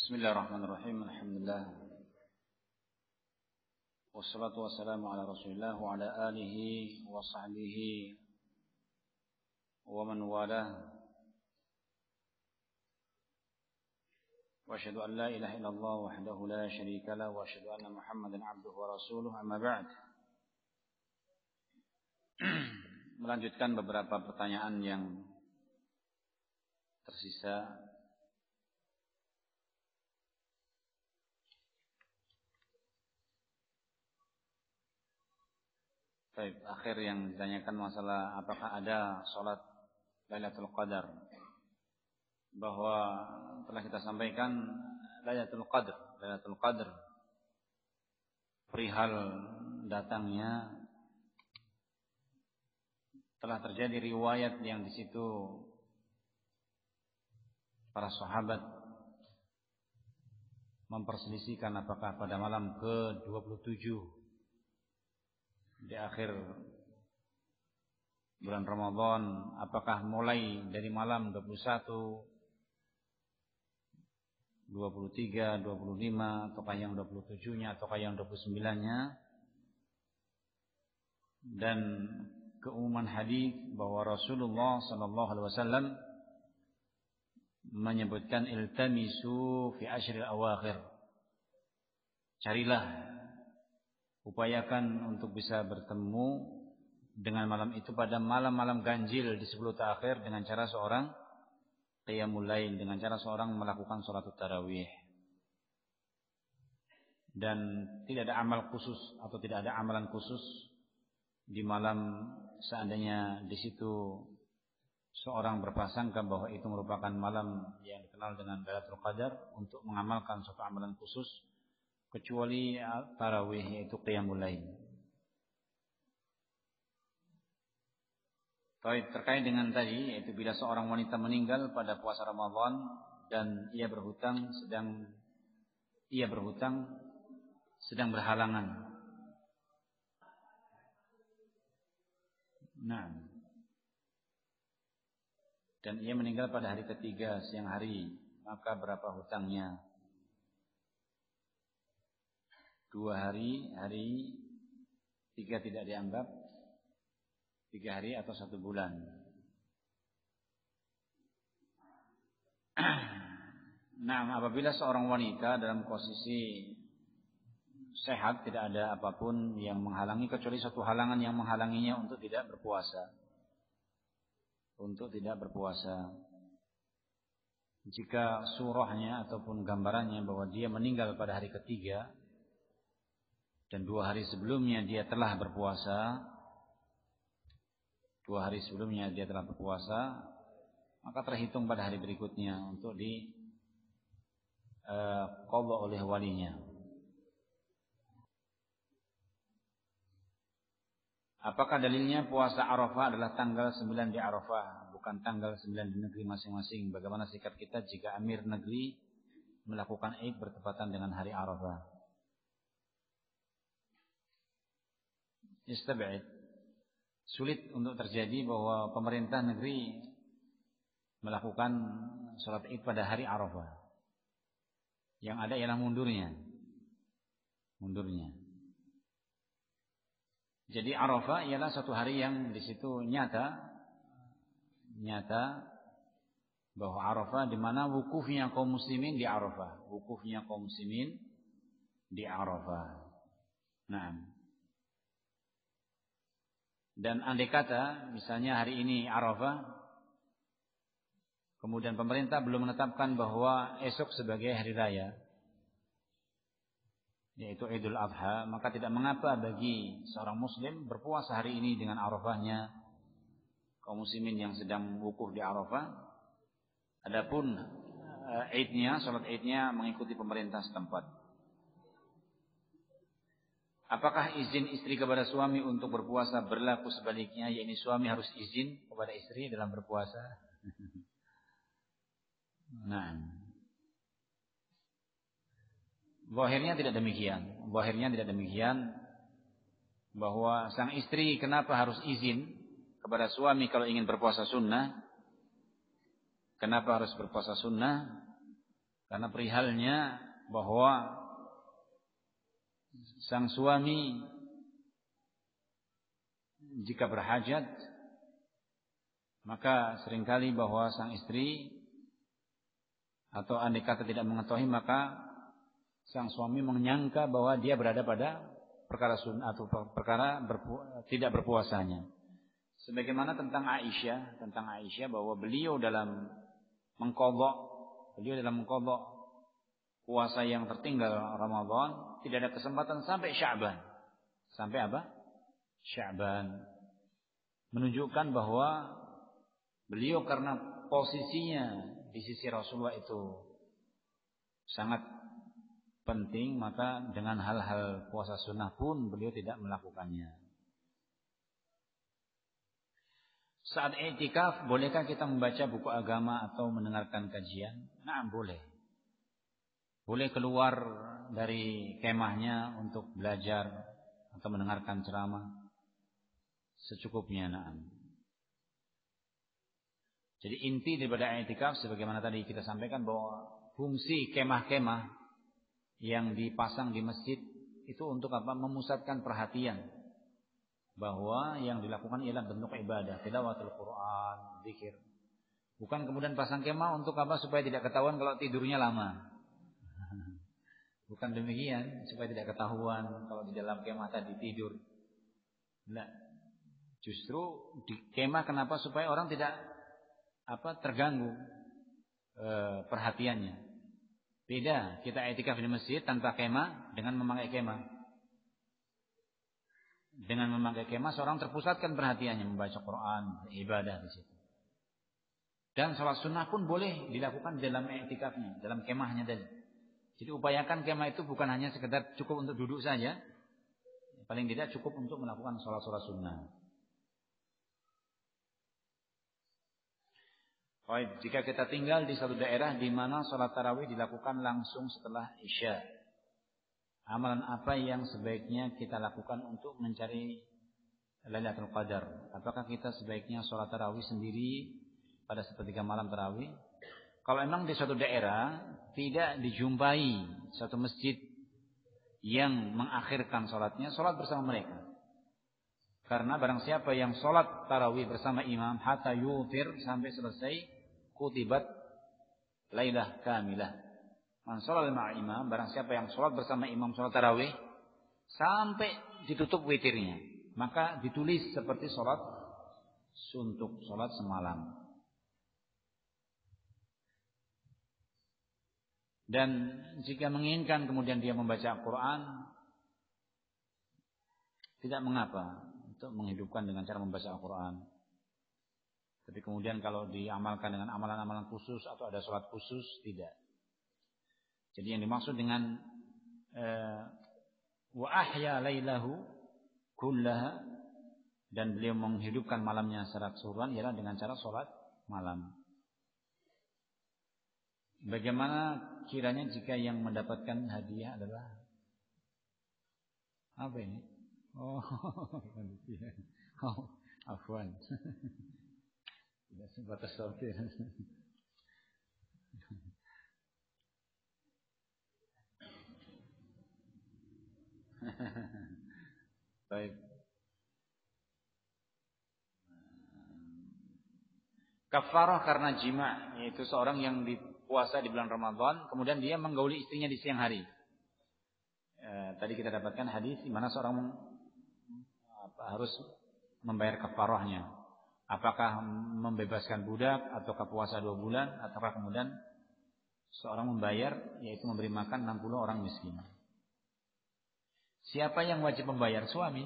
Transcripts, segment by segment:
Bismillahirrahmanirrahim. Alhamdulillah. Wassalatu wassalamu ala Rasulillah wa ala alihi wa sahbihi wa man walah. Wa asyhadu an la ilaha illallah wahdahu la syarika lah wa asyhadu anna Muhammadan abduhu wa rasuluh. Amma ba'd. Melanjutkan beberapa pertanyaan yang tersisa. Baik, akhir yang ditanyakan masalah apakah ada sholat Lailatul Qadar. Bahwa telah kita sampaikan Lailatul Qadar perihal datangnya telah terjadi riwayat yang di situ para sahabat memperselisihkan apakah pada malam ke-27 di akhir bulan Ramadan, apakah mulai dari malam 21, 23, 25, ataukah yang 27-nya, ataukah yang 29-nya. Dan keumuman hadis bahwa Rasulullah sallallahu alaihi wasallam menyebutkan iltamisu fi ashril awakhir. Carilah, upayakan untuk bisa bertemu dengan malam itu pada malam-malam ganjil di 10 terakhir dengan cara seorang qiyamul lail, dengan cara seorang melakukan salat tarawih. Dan tidak ada amal khusus atau tidak ada amalan khusus di malam seandainya di situ seorang berprasangka bahwa itu merupakan malam yang dikenal dengan Lailatul Qadar untuk mengamalkan suatu amalan khusus kecuali tarawih, yaitu qiyamul lail. Terkait dengan tadi, yaitu bila seorang wanita meninggal pada puasa Ramadan dan ia berhutang sedang berhalangan. Nah, dan ia meninggal pada hari ketiga siang hari, maka berapa hutangnya? 2 hari, hari 3 tidak dianggap, 3 hari atau 1 bulan. Nah, apabila seorang wanita dalam posisi sehat, tidak ada apapun yang menghalangi kecuali satu halangan yang menghalanginya untuk tidak berpuasa. Jika surahnya ataupun gambarannya bahwa dia meninggal pada hari ketiga dan 2 hari sebelumnya dia telah berpuasa, maka terhitung pada hari berikutnya untuk qadha oleh walinya. Apakah dalilnya puasa Arafah adalah tanggal 9 di Arafah, bukan tanggal 9 di negeri masing-masing? Bagaimana sikap kita jika amir negeri melakukan Id bertepatan dengan hari Arafah? Istab'id. Sulit untuk terjadi bahwa pemerintah negeri melakukan salat Id pada hari Arafah. Yang ada ialah mundurnya. Jadi Arafah ialah satu hari yang di situ nyata bahwa Arafah di mana wukufnya kaum muslimin di Arafah. Nah, dan andai kata misalnya hari ini Arafah, kemudian pemerintah belum menetapkan bahwa esok sebagai hari raya, yaitu Idul Adha, maka tidak mengapa bagi seorang muslim berpuasa hari ini dengan Arafahnya kaum muslimin yang sedang wukuf di Arafah. Adapun salat Idnya mengikuti pemerintah setempat. Apakah izin istri kepada suami untuk berpuasa berlaku sebaliknya, yakni suami harus izin kepada istri dalam berpuasa? Nah, zahirnya tidak demikian. Bahwa sang istri kenapa harus izin kepada suami kalau ingin berpuasa sunnah? Kenapa harus berpuasa sunnah? Karena perihalnya bahwa sang suami jika berhajat, maka seringkali bahwa sang istri atau andai kata tidak mengetahui, maka sang suami menyangka bahwa dia berada pada perkara sunnah atau perkara tidak berpuasanya. Sebagaimana tentang Aisyah bahwa beliau dalam mengqadha puasa yang tertinggal Ramadan, tidak ada kesempatan sampai Sya'ban. Sampai apa? Sya'ban. Menunjukkan bahwa beliau karena posisinya di sisi Rasulullah itu sangat penting, maka dengan hal-hal puasa sunnah pun beliau tidak melakukannya. Saat i'tikaf, bolehkah kita membaca buku agama atau mendengarkan kajian? Nah, boleh. Boleh keluar dari kemahnya untuk belajar atau mendengarkan ceramah secukupnya. Na'am. Jadi inti daripada i'tikaf sebagaimana tadi kita sampaikan bahwa fungsi kemah-kemah yang dipasang di masjid itu untuk apa? Memusatkan perhatian bahwa yang dilakukan ialah bentuk ibadah, tilawatul Quran, zikir. Bukan kemudian pasang kemah untuk apa? Supaya tidak ketahuan kalau tidurnya lama. Bukan demikian, supaya tidak ketahuan kalau di dalam kemah tadi tidur. Nah, justru di kemah kenapa? Supaya orang tidak terganggu perhatiannya. Beda kita i'tikaf di masjid tanpa kemah dengan memakai kemah. Dengan memakai kemah seorang terpusatkan perhatiannya membaca Quran, ibadah di situ. Dan salat sunnah pun boleh dilakukan dalam i'tikafnya, dalam kemahnya tadi. Jadi upayakan kemah itu bukan hanya sekedar cukup untuk duduk saja, paling tidak cukup untuk melakukan salat-salat sunnah. Baik, jika kita tinggal di satu daerah di mana salat tarawih dilakukan langsung setelah Isya, amalan apa yang sebaiknya kita lakukan untuk mencari Lailatul Qadar? Apakah kita sebaiknya salat tarawih sendiri pada sepertiga malam tarawih? Kalau memang di suatu daerah tidak dijumpai satu masjid yang mengakhirkan salatnya, salat bersama mereka. Karena barang siapa yang salat tarawih bersama imam hatta yutir sampai selesai, kutibat lailah kamilah. Man sholal ma'a imam, barang siapa yang salat bersama imam salat tarawih sampai ditutup witirnya, maka ditulis seperti salat suntuk, salat semalam. Dan jika menginginkan kemudian dia membaca Al-Quran, tidak mengapa untuk menghidupkan dengan cara membaca Al-Quran. Tapi kemudian kalau diamalkan dengan amalan-amalan khusus atau ada sholat khusus, tidak. Jadi yang dimaksud dengan wa ahya lailahu kullaha, dan beliau menghidupkan malamnya secara keseluruhan ialah dengan cara sholat malam. Bagaimana kiranya jika yang mendapatkan hadiah adalah apa ini? Oh, afwan. Tidak sebatas sortir. Baik. Kafarah karena jima, yaitu seorang yang puasa di bulan Ramadan, kemudian dia menggauli istrinya di siang hari. Tadi kita dapatkan hadis di mana seorang harus membayar kafarahnya. Apakah membebaskan budak ataukah puasa 2 bulan, ataukah kemudian seorang membayar, yaitu memberi makan 60 orang miskin. Siapa yang wajib membayar? Suami.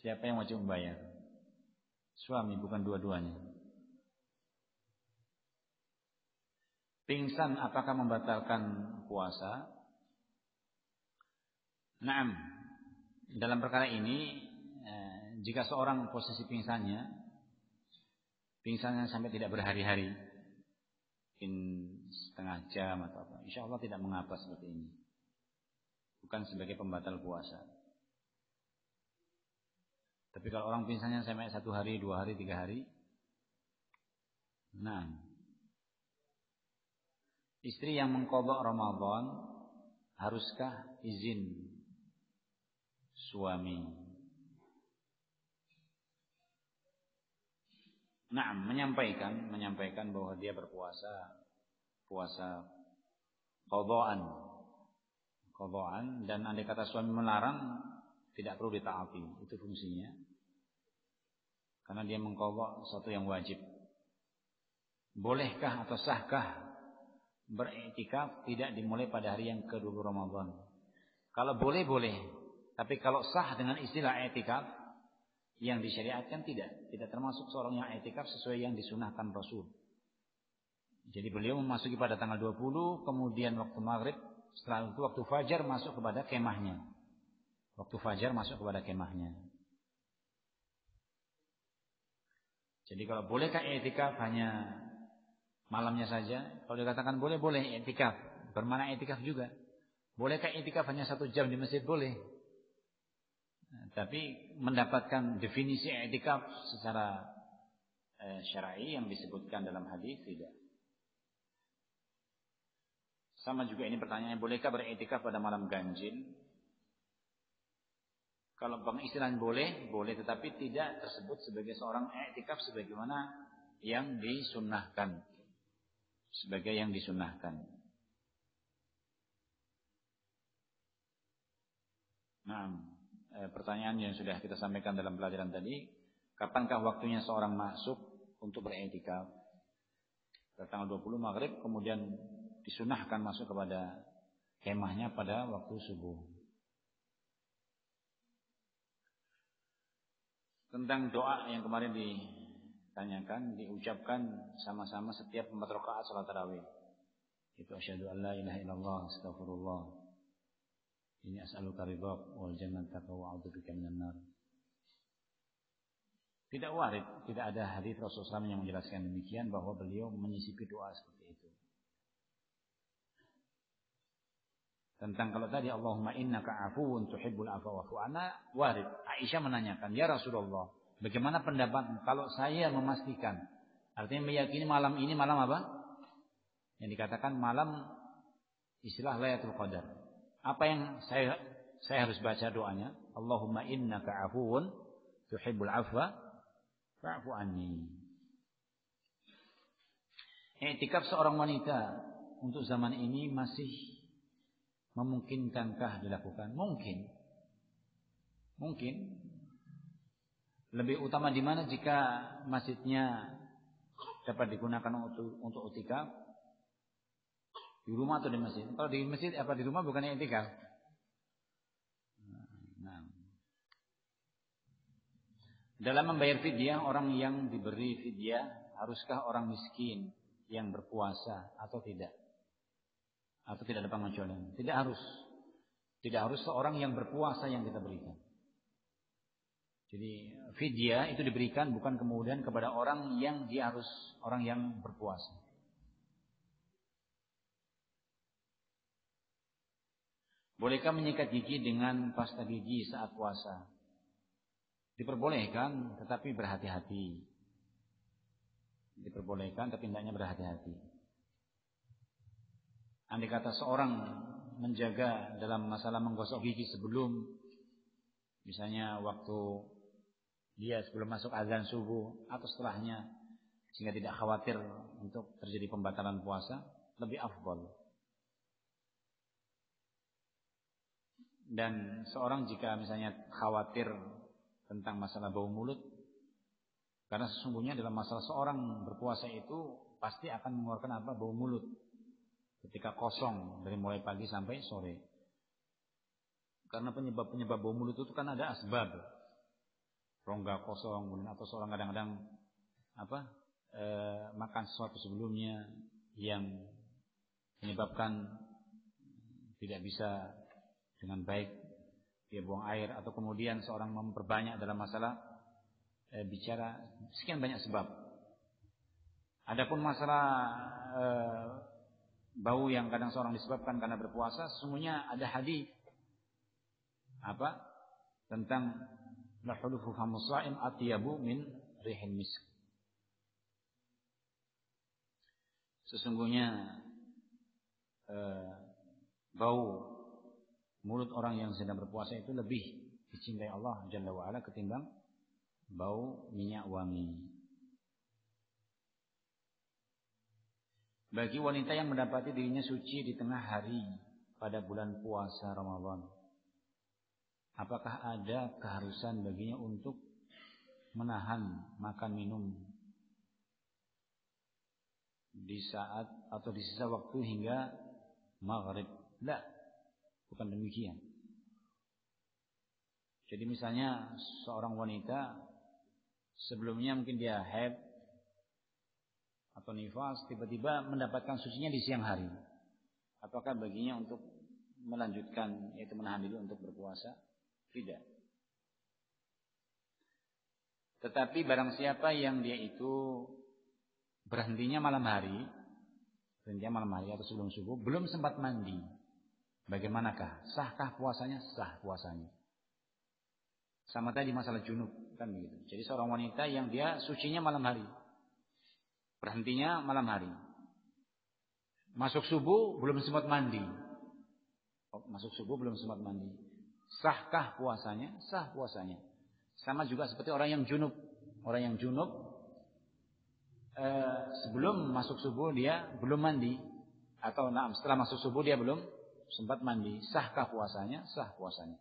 Siapa yang wajib membayar? Suami, bukan dua-duanya. Pingsan apakah membatalkan puasa? Naam. Dalam perkara ini, jika seorang posisi pingsannya sampai tidak berhari-hari, mungkin setengah jam atau apa, insya Allah tidak mengapa seperti ini. Bukan sebagai pembatal puasa. Tapi kalau orang pingsannya sampai 1 hari, 2 hari, 3 hari, nah, Istri yang mengqadha Ramadan haruskah izin suami? Naam, menyampaikan bahwa dia berpuasa puasa qadhaan, dan andai kata suami melarang tidak perlu ditaati, itu fungsinya. Karena dia mengqadha sesuatu yang wajib. Bolehkah atau sahkah beriktikaf tidak dimulai pada hari yang ke-20 Ramadan? Kalau boleh. Tapi kalau sah dengan istilah iktikaf yang disyariatkan tidak termasuk seorang yang iktikaf sesuai yang disunahkan Rasul. Jadi beliau memasuki pada tanggal 20, kemudian waktu maghrib, setelah itu waktu fajar masuk kepada kemahnya. Jadi kalau bolehkah iktikaf hanya malamnya saja? Kalau dikatakan boleh iktikaf, bermakna iktikaf juga. Bolehkah iktikaf hanya 1 jam di masjid? Boleh. Tapi mendapatkan definisi iktikaf secara syar'i yang disebutkan dalam hadis tidak. Sama juga ini pertanyaannya, bolehkah beriktikaf pada malam ganjil? Kalau pengistilahan boleh, tetapi tidak tersebut sebagai seorang iktikaf sebagaimana yang disunnahkan. Nah, pertanyaan yang sudah kita sampaikan dalam pelajaran tadi, kapankah waktunya seorang masuk untuk beriktikaf? Tanggal 20 maghrib, kemudian disunahkan masuk kepada kemahnya pada waktu subuh. Tentang doa yang kemarin ditanyakan, diucapkan sama-sama setiap 4 rakaat salat tarawih. Itu asyhadu an la ilaha illallah astaghfirullah. Ini as'aluka ridhaq wal jannata wa a'udzubika minan nar. Tidak warid, tidak ada hadis Rasulullah SAW yang menjelaskan demikian, bahwa beliau menyisipi doa seperti itu. Tentang kalau tadi Allahumma innaka afuwun tuhibbul afwa wa'fu anna, warid. Aisyah menanyakan, ya Rasulullah, bagaimana pendapat kalau saya memastikan, artinya meyakini malam ini malam apa? Yang dikatakan malam istilah Lailatul Qadar. Apa yang saya harus baca doanya? Allahumma innaka afuwun tuhibbul afwa fa'fu anni. Iktikaf seorang wanita untuk zaman ini masih memungkinkankah dilakukan? Mungkin. Lebih utama di mana jika masjidnya dapat digunakan untuk iktikaf? Di rumah atau di masjid? Kalau di masjid apa di rumah bukannya iktikaf? Nah. Dalam membayar fidyah, orang yang diberi fidyah haruskah orang miskin yang berpuasa atau tidak? Atau tidak ada pengecualian? Tidak harus. Tidak harus seorang yang berpuasa yang kita berikan. Jadi fidyah itu diberikan bukan kemudian kepada orang yang dia harus orang yang berpuasa. Bolehkah menyikat gigi dengan pasta gigi saat puasa? Diperbolehkan, tetapi berhati-hati. Diperbolehkan, tapi hendaknya berhati-hati. Andai kata seorang menjaga dalam masalah menggosok gigi sebelum, misalnya waktu dia sebelum masuk azan subuh atau setelahnya, sehingga tidak khawatir untuk terjadi pembatalan puasa, lebih afdal. Dan seorang jika misalnya khawatir tentang masalah bau mulut, karena sesungguhnya dalam masalah seorang berpuasa itu pasti akan mengeluarkan bau mulut ketika kosong dari mulai pagi sampai sore. Karena penyebab bau mulut itu kan ada asbab. Rongga kosong, atau seorang kadang-kadang makan sesuatu sebelumnya yang menyebabkan tidak bisa dengan baik dia buang air, atau kemudian seorang memperbanyak dalam masalah bicara, sekian banyak sebab. Adapun masalah bau yang kadang seorang disebabkan karena berpuasa, sesungguhnya ada hadis tentang la hulufu famus shaim atyabu min rihil misk. Sesungguhnya bau mulut orang yang sedang berpuasa itu lebih dicintai Allah Jalla wa'ala ketimbang bau minyak wangi. Bagi wanita yang mendapati dirinya suci di tengah hari pada bulan puasa Ramadan, apakah ada keharusan baginya untuk menahan makan minum di saat atau di sisa waktu hingga maghrib? La, bukan demikian. Jadi misalnya seorang wanita sebelumnya mungkin dia haid atau nifas, tiba-tiba mendapatkan sucinya di siang hari, apakah baginya untuk melanjutkan, yaitu menahan diri untuk berpuasa? Tidak. Tetapi barang siapa yang dia itu berhentinya malam hari atau sebelum subuh, belum sempat mandi, bagaimanakah? Sahkah puasanya? Sah puasanya. Sama tadi masalah junub, kan begitu. Jadi seorang wanita yang dia sucinya malam hari, berhentinya malam hari, masuk subuh belum sempat mandi, sahkah puasanya? Sah puasanya. Sama juga seperti orang yang junub. Orang yang junub sebelum masuk subuh dia belum mandi, atau setelah masuk subuh dia belum sempat mandi, sahkah puasanya? Sah puasanya.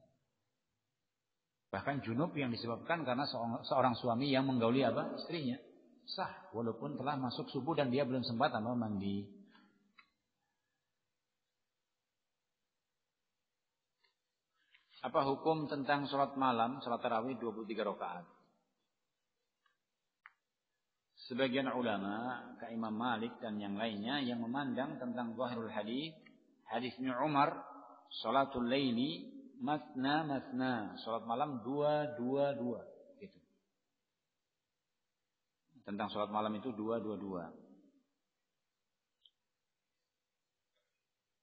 Bahkan junub yang disebabkan karena seorang suami yang menggauli istrinya, sah walaupun telah masuk subuh dan dia belum sempat mandi. Apa hukum tentang sholat malam, sholat tarawih 23 rakaat? Sebagian ulama, kayak Imam Malik dan yang lainnya, yang memandang tentang zahirul hadis Ibnu Umar, sholatul laili matna, sholat malam 2 gitu. Tentang sholat malam itu 2.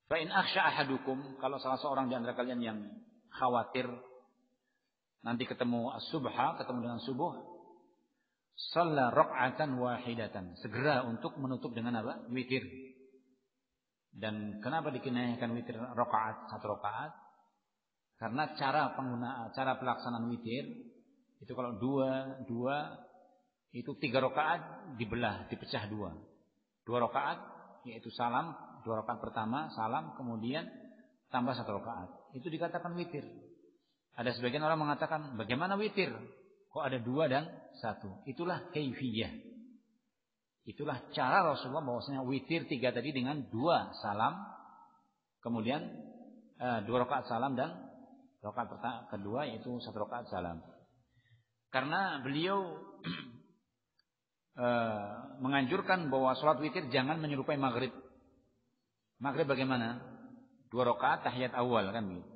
Fa in akhsha ahadukum, kalau salah seorang di antara kalian yang khawatir nanti ketemu dengan subuh, shalla rak'atan wahidatan, segera untuk menutup dengan witir. Dan kenapa dikenakan witir rakaat, 1 rakaat? Karena cara pelaksanaan witir itu kalau 2 itu 3 rakaat dipecah 2 rakaat, yaitu salam, 2 rakaat pertama salam, kemudian tambah 1 rakaat. Itu dikatakan witir. Ada sebagian orang mengatakan, bagaimana witir? Kok ada 2 dan 1? Itulah kaifiyah. Itulah cara Rasulullah bahwasanya witir 3 tadi dengan 2 salam, kemudian 2 rakaat salam, dan rakaat kedua yaitu 1 rakaat salam. Karena beliau menganjurkan bahwa sholat witir jangan menyerupai maghrib. Maghrib bagaimana? 2 rakaat tahiyat awal, kan begitu.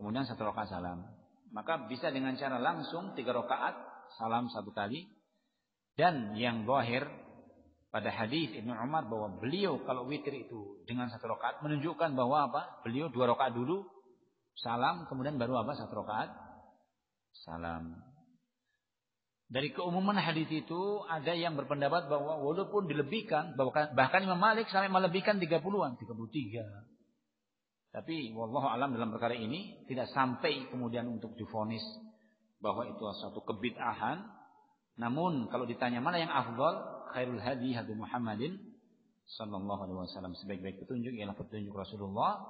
Kemudian 1 rakaat salam. Maka bisa dengan cara langsung 3 rakaat salam 1 kali. Dan yang zahir pada hadis Ibnu Umar bahwa beliau kalau witir itu dengan 1 rakaat menunjukkan bahwa beliau 2 rakaat dulu salam, kemudian baru 1 rakaat salam. Dari keumuman hadis itu ada yang berpendapat bahwa walaupun dilebihkan, bahkan Imam Malik sampai melebihkan 30-an, 33. Tapi wallahu alam dalam perkara ini tidak sampai kemudian untuk divonis bahwa itu suatu kebid'ahan. Namun kalau ditanya mana yang afdal, khairul hadi Muhammadin sallallahu alaihi wasallam, sebaik-baik petunjuk ialah petunjuk Rasulullah,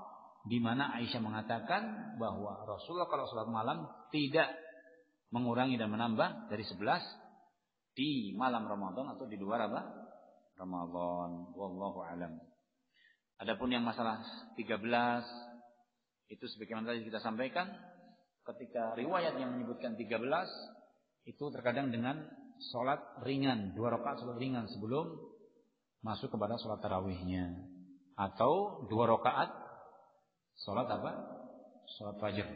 di mana Aisyah mengatakan bahwa Rasulullah kalau salat malam tidak mengurangi dan menambah dari 11 di malam Ramadan atau di luar Ramadan. Wallahu alam. Adapun yang masalah 13 itu sebagaimana tadi kita sampaikan, ketika riwayat yang menyebutkan 13 itu terkadang dengan salat ringan, 2 rakaat salat ringan sebelum masuk kepada salat tarawihnya, atau 2 rakaat salat salat fajar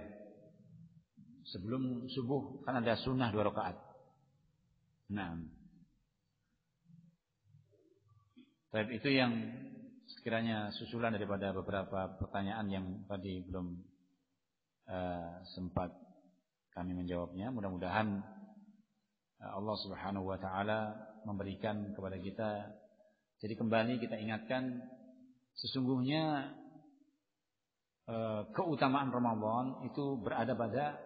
sebelum subuh, kan ada sunnah 2 rakaat. Nah, baik, itu yang sekiranya susulan daripada beberapa pertanyaan yang tadi belum sempat kami menjawabnya. Mudah-mudahan Allah Subhanahu wa taala memberikan kepada kita. Jadi kembali kita ingatkan, Sesungguhnya keutamaan Ramadan itu berada pada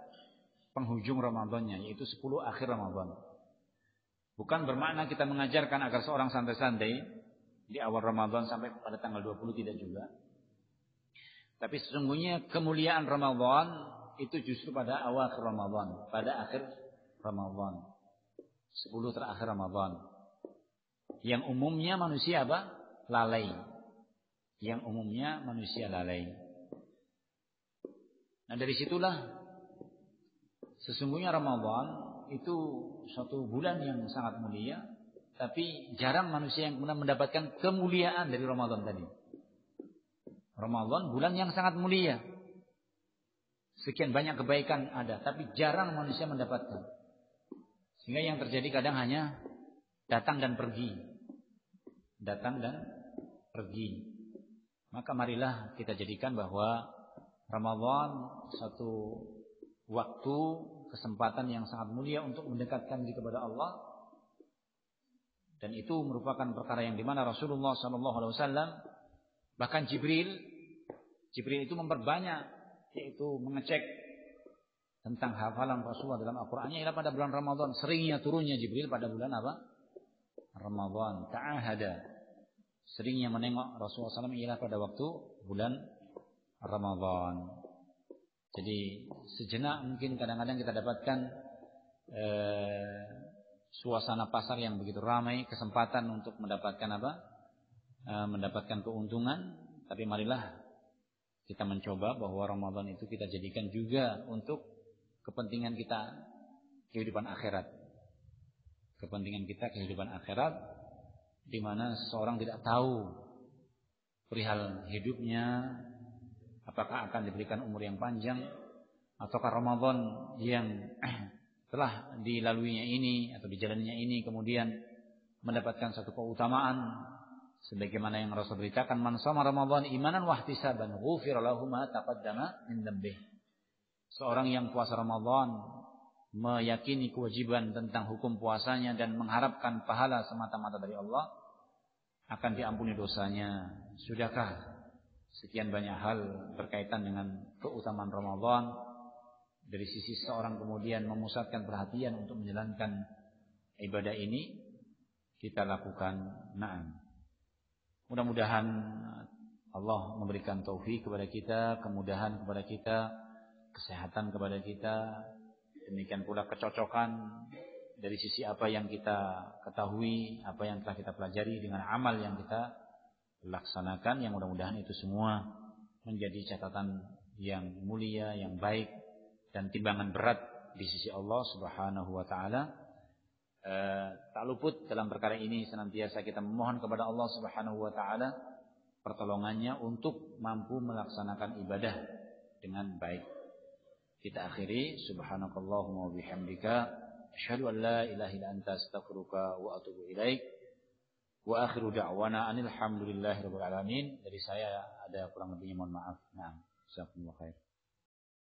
penghujung Ramadannya, yaitu 10 akhir Ramadan. Bukan bermakna kita mengajarkan agar seorang santai-santai di awal Ramadan sampai pada tanggal 20, tidak juga. Tapi sesungguhnya kemuliaan Ramadan itu justru pada awal Ramadan, pada akhir Ramadan, 10 terakhir Ramadan. Yang umumnya manusia apa? Lalai. Yang umumnya manusia lalai. Nah, dari situlah sesungguhnya Ramadan itu suatu bulan yang sangat mulia, tapi jarang manusia yang kemudian mendapatkan kemuliaan dari Ramadan tadi. Ramadan bulan yang sangat mulia. Sekian banyak kebaikan ada, tapi jarang manusia mendapatkan. Sehingga yang terjadi kadang hanya datang dan pergi. Datang dan pergi. Maka marilah kita jadikan bahwa Ramadan satu waktu, kesempatan yang sangat mulia untuk mendekatkan diri kepada Allah. Dan itu merupakan perkara yang dimana Rasulullah SAW, bahkan Jibril itu memperbanyak, yaitu mengecek tentang hafalan Rasulullah dalam Al-Qurannya ialah pada bulan Ramadan. Seringnya turunnya Jibril pada bulan apa? Ramadan. Ta'ahada. Seringnya menengok Rasulullah SAW ialah pada waktu bulan Ramadan. Jadi sejenak mungkin kadang-kadang kita dapatkan suasana pasar yang begitu ramai, kesempatan untuk mendapatkan apa? Mendapatkan keuntungan. Tapi marilah kita mencoba bahwa Ramadan itu kita jadikan juga untuk kepentingan kita kehidupan akhirat. Kepentingan kita kehidupan akhirat, di mana seseorang tidak tahu perihal hidupnya, apakah akan diberikan umur yang panjang, ataukah Ramadan yang telah dilaluinya ini atau dijalaninya ini kemudian mendapatkan satu keutamaan sebagaimana yang Rasul beritakan, man shoma Ramadan imanan wa ihtisaban ghufira lahu ma taqaddama min dzambihi. Seorang yang puasa Ramadan meyakini kewajiban tentang hukum puasanya dan mengharapkan pahala semata-mata dari Allah, akan diampuni dosanya. Sudahkah sekian banyak hal berkaitan dengan keutamaan Ramadan, dari sisi seorang kemudian memusatkan perhatian untuk menjalankan ibadah ini, kita lakukan. Na'am. Mudah-mudahan Allah memberikan taufik kepada kita, kemudahan kepada kita, kesehatan kepada kita, demikian pula kecocokan dari sisi apa yang kita ketahui, apa yang telah kita pelajari dengan amal yang kita laksanakan, yang mudah-mudahan itu semua menjadi catatan yang mulia, yang baik, dan timbangan berat di sisi Allah Subhanahu wa taala. Tak luput dalam perkara ini senantiasa kita memohon kepada Allah Subhanahu wa taala pertolongannya untuk mampu melaksanakan ibadah dengan baik. Kita akhiri, subhanakallahumma wa bihamdika asyhadu an la ilaha illa anta astaghfiruka wa atubu ilaik. Wa akhiru da'wana anil hamdulillahi rabbil alamin. Dari saya ada kurang lebihnya mohon maaf. Nah, jazakumullah khair.